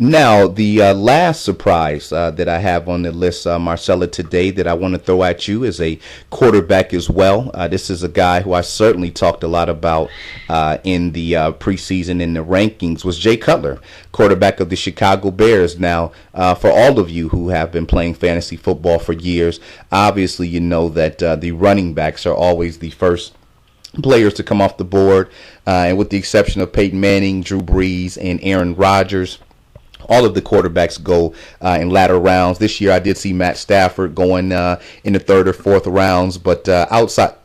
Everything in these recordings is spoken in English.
Now, the last surprise that I have on the list, Marcella, today that I want to throw at you is a quarterback as well. This is a guy who I certainly talked a lot about in the preseason in the rankings, was Jay Cutler, quarterback of the Chicago Bears. Now, for all of you who have been playing fantasy football for years, obviously you know that the running backs are always the first players to come off the board, and with the exception of Peyton Manning, Drew Brees, and Aaron Rodgers, all of the quarterbacks go in latter rounds. This year, I did see Matt Stafford going in the third or fourth rounds, but outside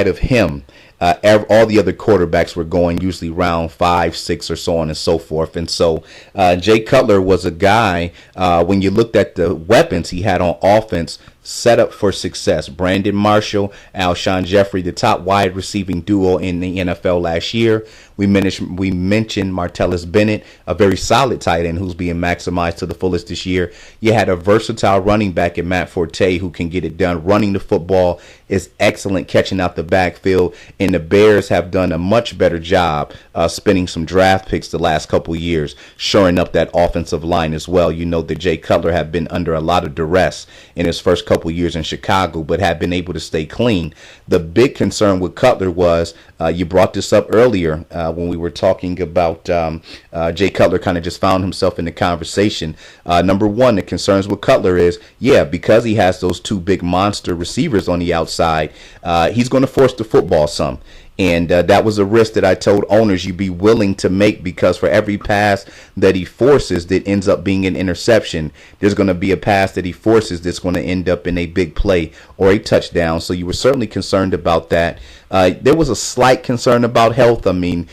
of him, all the other quarterbacks were going usually round 5, 6, or so on and so forth. And so Jay Cutler was a guy, when you looked at the weapons he had on offense, set up for success. Brandon Marshall, Alshon Jeffrey, the top wide receiving duo in the NFL last year. We mentioned Martellus Bennett, a very solid tight end who's being maximized to the fullest this year. You had a versatile running back in Matt Forte who can get it done. Running the football is excellent, catching out the backfield. And the Bears have done a much better job spending some draft picks the last couple years, shoring up that offensive line as well. You know that Jay Cutler had been under a lot of duress in his first couple years in Chicago, but had been able to stay clean. The big concern with Cutler was, you brought this up earlier when we were talking about Jay Cutler kind of just found himself in the conversation. Number one, the concerns with Cutler is, because he has those two big monster receivers on the outside, he's going to force the football some. And that was a risk that I told owners you'd be willing to make, because for every pass that he forces that ends up being an interception, there's going to be a pass that he forces that's going to end up in a big play or a touchdown. So you were certainly concerned about that. There was a slight concern about health. I mean,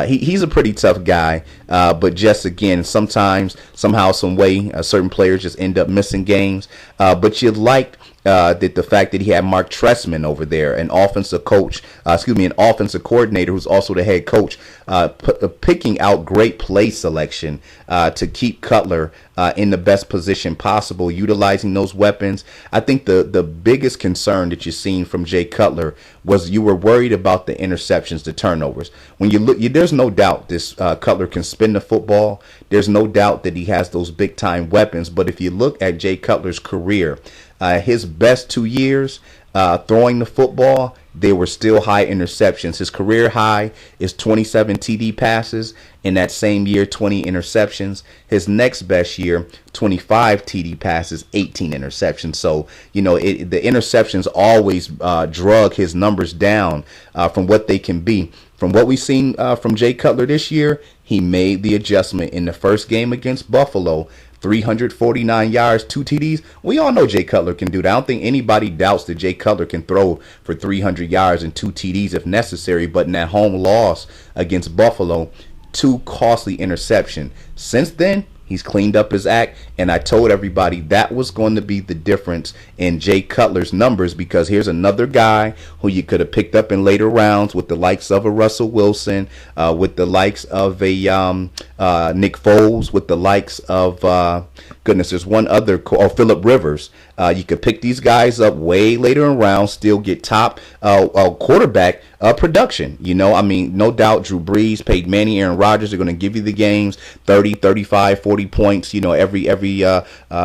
he's a pretty tough guy, but just again, sometimes, somehow, some way, certain players just end up missing games. But you liked that the fact that he had Mark Trestman over there, an offensive coordinator who's also the head coach, picking out great play selection to keep Cutler in the best position possible, utilizing those weapons. I think the biggest concern that you've seen from Jay Cutler was you were worried about the interceptions, the turnovers. When you look, there's no doubt this Cutler can spin the football. There's no doubt that he has those big time weapons. But if you look at Jay Cutler's career, his best 2 years throwing the football, they were still high interceptions. His career high is 27 TD passes. In that same year, 20 interceptions. His next best year, 25 TD passes, 18 interceptions. So, the interceptions always drug his numbers down from what they can be. From what we've seen from Jay Cutler this year, he made the adjustment in the first game against Buffalo. 349 yards, 2 TDs. We all know Jay Cutler can do that. I don't think anybody doubts that Jay Cutler can throw for 300 yards and 2 TDs if necessary. But in that home loss against Buffalo, 2 costly interceptions. Since then, he's cleaned up his act, and I told everybody that was going to be the difference in Jay Cutler's numbers, because here's another guy who you could have picked up in later rounds with the likes of a Russell Wilson, with the likes of a Nick Foles, with the likes of, there's one other, Phillip Rivers. You could pick these guys up way later in rounds, still get top quarterback production. No doubt Drew Brees, Peyton Manning, Aaron Rodgers are going to give you the games, 30, 35, 40 points, every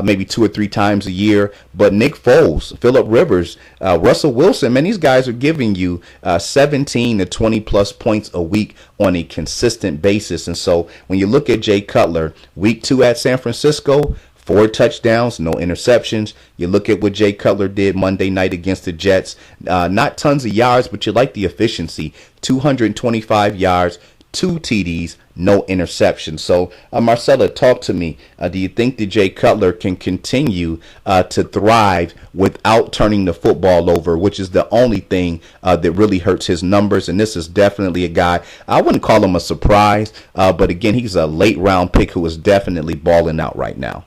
maybe 2 or 3 times a year. But Nick Foles, Phillip Rivers, Russell Wilson, man, these guys are giving you 17 to 20 plus points a week on a consistent basis. And so when you look at Jay Cutler, week 2 at San Francisco, 4 touchdowns, no interceptions. You look at what Jay Cutler did Monday night against the Jets. Not tons of yards, but you like the efficiency. 225 yards, 2 TDs, no interceptions. So, Marcella, talk to me. Do you think that Jay Cutler can continue to thrive without turning the football over, which is the only thing that really hurts his numbers? And this is definitely a guy, I wouldn't call him a surprise, but again, he's a late round pick who is definitely balling out right now.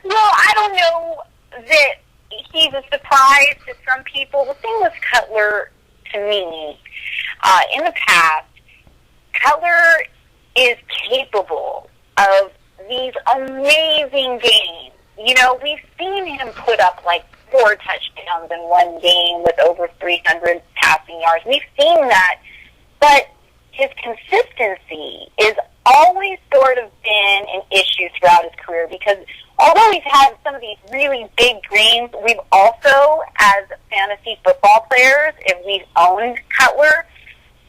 Well, I don't know that he's a surprise to some people. The thing with Cutler, to me, in the past, Cutler is capable of these amazing games. We've seen him put up like 4 touchdowns in one game with over 300 passing yards. We've seen that, but his consistency is always sort of been an issue throughout his career because although he's had some of these really big games, we've also, as fantasy football players, if we've owned Cutler,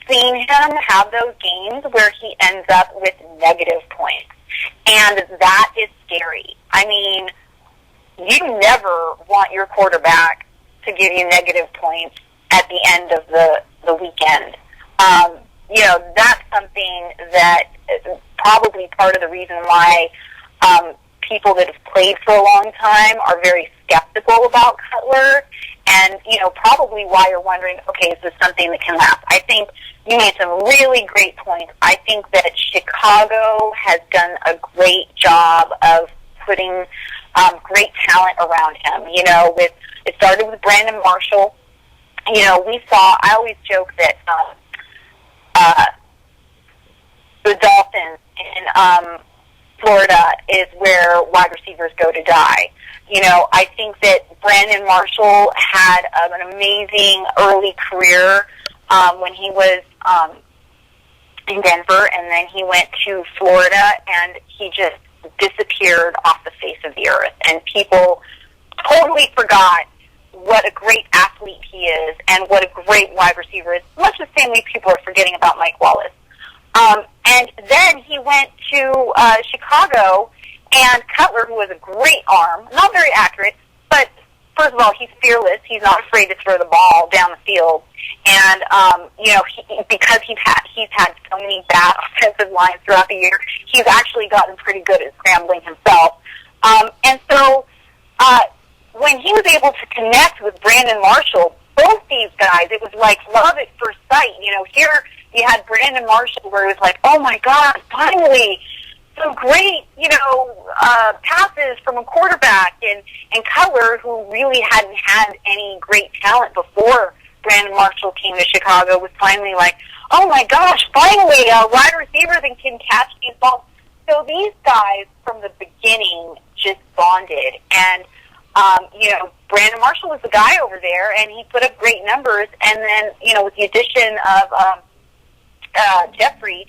seen him have those games where he ends up with negative points. And that is scary. I mean, you never want your quarterback to give you negative points at the end of the weekend. That's something that is probably part of the reason why people that have played for a long time are very skeptical about Cutler, and probably why you're wondering, okay, is this something that can last? I think you made some really great points. I think that Chicago has done a great job of putting great talent around him. It started with Brandon Marshall. I always joke that the Dolphins in Florida is where wide receivers go to die. I think that Brandon Marshall had an amazing early career when he was in Denver, and then he went to Florida, and he just disappeared off the face of the earth. And people totally forgot what a great athlete he is and what a great wide receiver is, much the same way people are forgetting about Mike Wallace. And then he went to Chicago, and Cutler, who has a great arm, not very accurate, but first of all, he's fearless. He's not afraid to throw the ball down the field. And, because he's had so many bad offensive lines throughout the year, he's actually gotten pretty good at scrambling himself. And so when he was able to connect with Brandon Marshall, both these guys, it was like love at first sight. Here you had Brandon Marshall where it was like, oh my God, finally, some great, passes from a quarterback, and Cutler, who really hadn't had any great talent before Brandon Marshall came to Chicago, was finally like, oh my gosh, finally, wide receivers that can catch these balls. So these guys from the beginning just bonded, and Brandon Marshall was the guy over there, and he put up great numbers, and then, with the addition of Jeffrey,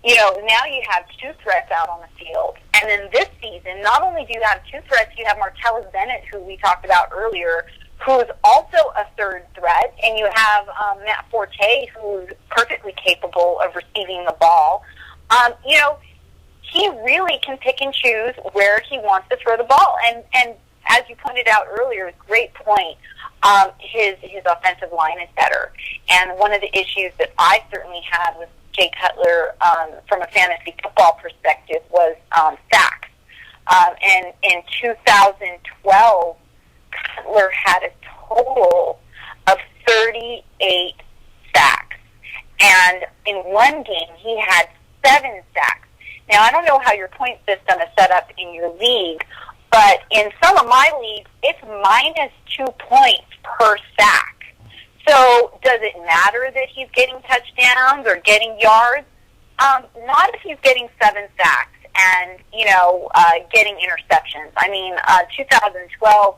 now you have two threats out on the field. And then this season, not only do you have two threats, you have Martellus Bennett, who we talked about earlier, who is also a third threat, and you have Matt Forte, who's perfectly capable of receiving the ball. He really can pick and choose where he wants to throw the ball. And as you pointed out earlier, great point, his offensive line is better. And one of the issues that I certainly had with Jay Cutler from a fantasy football perspective was sacks. And in 2012, Cutler had a total of 38 sacks. And in one game, he had 7 sacks. Now, I don't know how your point system is set up in your league, but in some of my leagues, it's -2 points per sack. So does it matter that he's getting touchdowns or getting yards? Not if he's getting 7 sacks and, getting interceptions. I mean, 2012,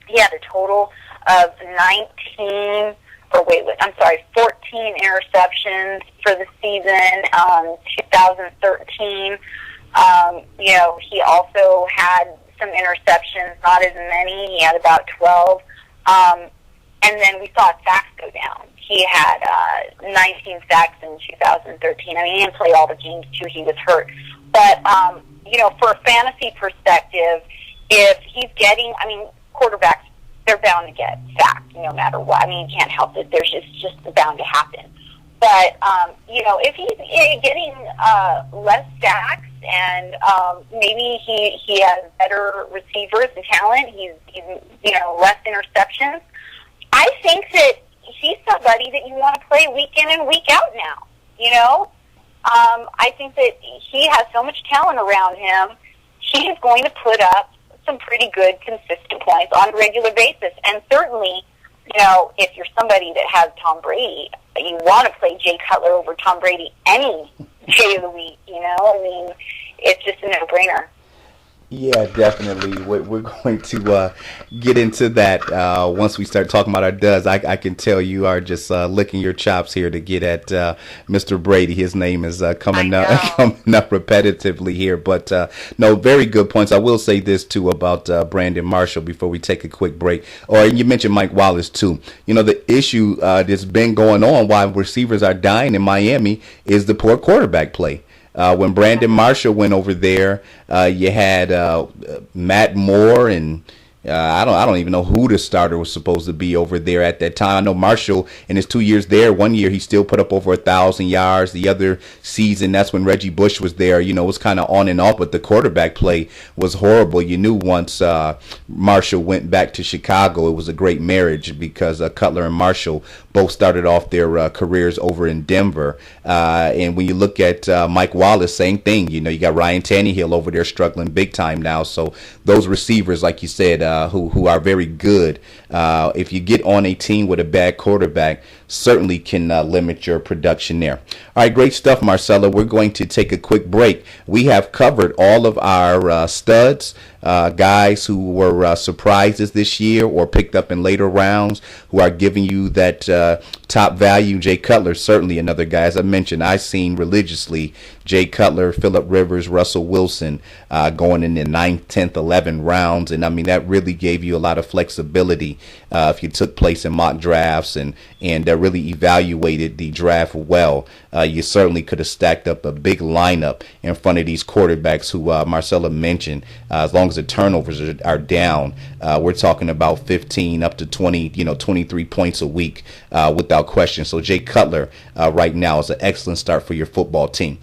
he had a total of 14 interceptions for the season. 2013, he also had some interceptions, not as many. He had about 12. And then we saw sacks go down. He had 19 sacks in 2013. I mean, he didn't play all the games, too. He was hurt. But, for a fantasy perspective, if he's getting, quarterbacks, they're bound to get sacked no matter what. I mean, you can't help it. There's just bound to happen. But, if he's getting less sacks and maybe he has better receivers and talent, he's less interceptions, I think that he's somebody that you want to play week in and week out now, I think that he has so much talent around him, he's going to put up some pretty good, consistent points on a regular basis. And certainly, if you're somebody that has Tom Brady, you want to play Jay Cutler over Tom Brady any day of the week, it's just a no-brainer. Yeah, definitely. We're going to get into that once we start talking about our duds. I can tell you are just licking your chops here to get at Mr. Brady. His name is I coming up know. coming up repetitively here, but no, very good points. I will say this too about Brandon Marshall before we take a quick break. Or you mentioned Mike Wallace too. You know, the issue that's been going on while receivers are dying in Miami is the poor quarterback play. When Brandon Marshall went over there, you had Matt Moore and I don't even know who the starter was supposed to be over there at that time. I know Marshall in his 2 years there, 1 year he still put up over 1,000 yards. The other season, that's when Reggie Bush was there. You know, it was kind of on and off, but the quarterback play was horrible. You knew once Marshall went back to Chicago, it was a great marriage because Cutler and Marshall both started off their careers over in Denver. And when you look at Mike Wallace, same thing. You know, you got Ryan Tannehill over there struggling big time now. So those receivers, like you said, who are very good, if you get on a team with a bad quarterback, certainly can limit your production there. All right, great stuff, Marcella. We're going to take a quick break. We have covered all of our studs, guys who were surprises this year or picked up in later rounds, who are giving you that top value. Jay Cutler, certainly another guy. As I mentioned, I've seen religiously Jay Cutler, Phillip Rivers, Russell Wilson going in the 9th, 10th, 11th rounds. And I mean, that really gave you a lot of flexibility if you took place in mock drafts and really evaluated the draft well. You certainly could have stacked up a big lineup in front of these quarterbacks who Marcella mentioned. As long as the turnovers are down, we're talking about 15 up to 20, 23 points a week without question. So Jay Cutler right now is an excellent start for your football team.